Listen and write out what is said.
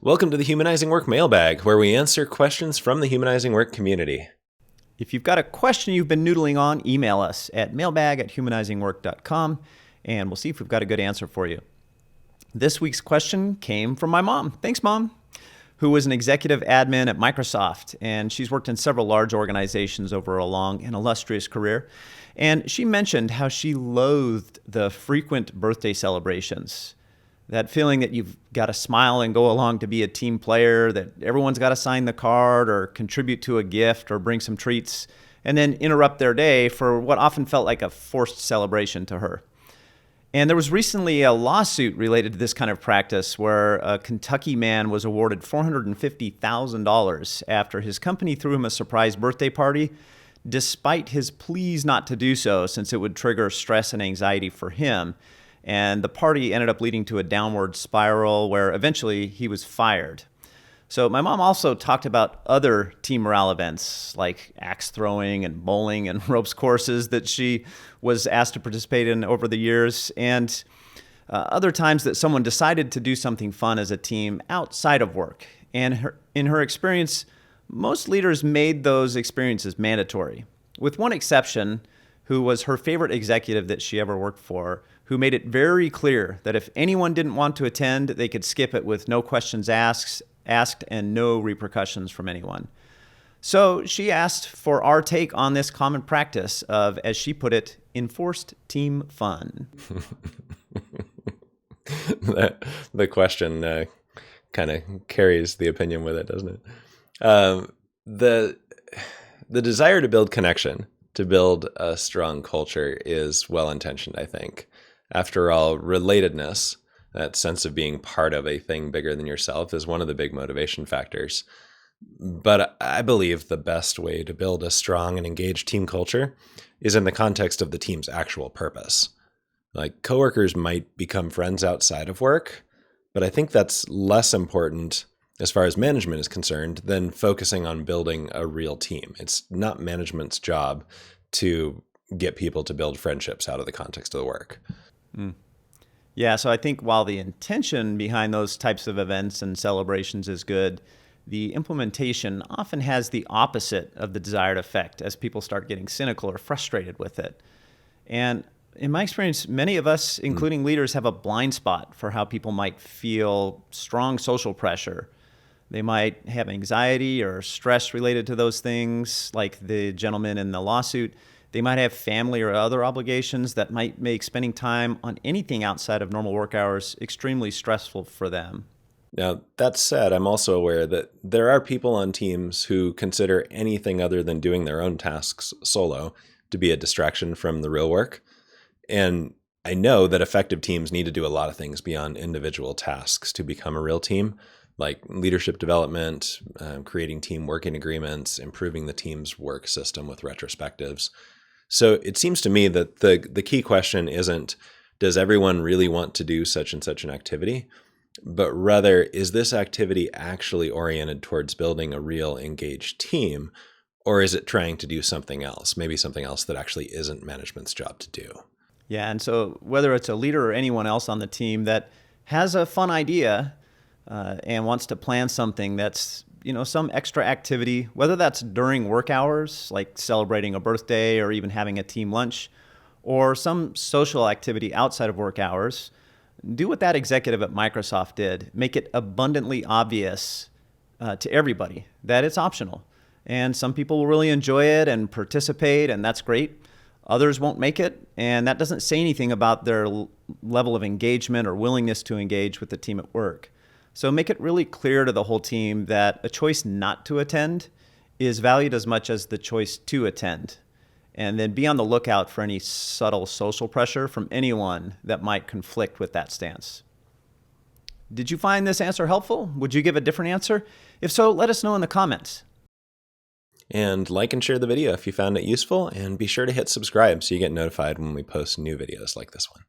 Welcome to the Humanizing Work Mailbag, where we answer questions from the Humanizing Work community. If you've got a question you've been noodling on, email us at mailbag@humanizingwork.com, and we'll see if we've got a good answer for you. This week's question came from my mom. Thanks, Mom, who was an executive admin at Microsoft, and she's worked in several large organizations over a long and illustrious career. And she mentioned how she loathed the frequent birthday celebrations. That feeling that you've got to smile and go along to be a team player, that everyone's got to sign the card or contribute to a gift or bring some treats, and then interrupt their day for what often felt like a forced celebration to her. And there was recently a lawsuit related to this kind of practice where a Kentucky man was awarded $450,000 after his company threw him a surprise birthday party, despite his pleas not to do so, since it would trigger stress and anxiety for him. And the party ended up leading to a downward spiral where eventually he was fired. So my mom also talked about other team morale events like axe throwing and bowling and ropes courses that she was asked to participate in over the years, and other times that someone decided to do something fun as a team outside of work. And in her experience, most leaders made those experiences mandatory, with one exception, who was her favorite executive that she ever worked for, who made it very clear that if anyone didn't want to attend, they could skip it with no questions asked and no repercussions from anyone. So she asked for our take on this common practice of, as she put it, enforced team fun. The question kind of carries the opinion with it, doesn't it? The desire to build connection, to build a strong culture is well-intentioned, I think. After all, relatedness, that sense of being part of a thing bigger than yourself, is one of the big motivation factors. But I believe the best way to build a strong and engaged team culture is in the context of the team's actual purpose. Like, coworkers might become friends outside of work, but I think that's less important as far as management is concerned than focusing on building a real team. It's not management's job to get people to build friendships out of the context of the work. Yeah, so I think while the intention behind those types of events and celebrations is good, the implementation often has the opposite of the desired effect as people start getting cynical or frustrated with it. And in my experience, many of us, including leaders, have a blind spot for how people might feel strong social pressure. They might have anxiety or stress related to those things, like the gentleman in the lawsuit. They might have family or other obligations that might make spending time on anything outside of normal work hours extremely stressful for them. Now, that said, I'm also aware that there are people on teams who consider anything other than doing their own tasks solo to be a distraction from the real work. And I know that effective teams need to do a lot of things beyond individual tasks to become a real team, like leadership development, creating team working agreements, improving the team's work system with retrospectives. So it seems to me that the key question isn't, does everyone really want to do such and such an activity? But rather, is this activity actually oriented towards building a real engaged team? Or is it trying to do something else, maybe something else that actually isn't management's job to do? Yeah, and so whether it's a leader or anyone else on the team that has a fun idea and wants to plan something that's, some extra activity, whether that's during work hours, like celebrating a birthday or even having a team lunch, or some social activity outside of work hours, do what that executive at Microsoft did. Make it abundantly obvious to everybody that it's optional. And some people will really enjoy it and participate, and that's great. Others won't make it, and that doesn't say anything about their level of engagement or willingness to engage with the team at work. So make it really clear to the whole team that a choice not to attend is valued as much as the choice to attend. And then be on the lookout for any subtle social pressure from anyone that might conflict with that stance. Did you find this answer helpful? Would you give a different answer? If so, let us know in the comments. And like and share the video if you found it useful, and be sure to hit subscribe so you get notified when we post new videos like this one.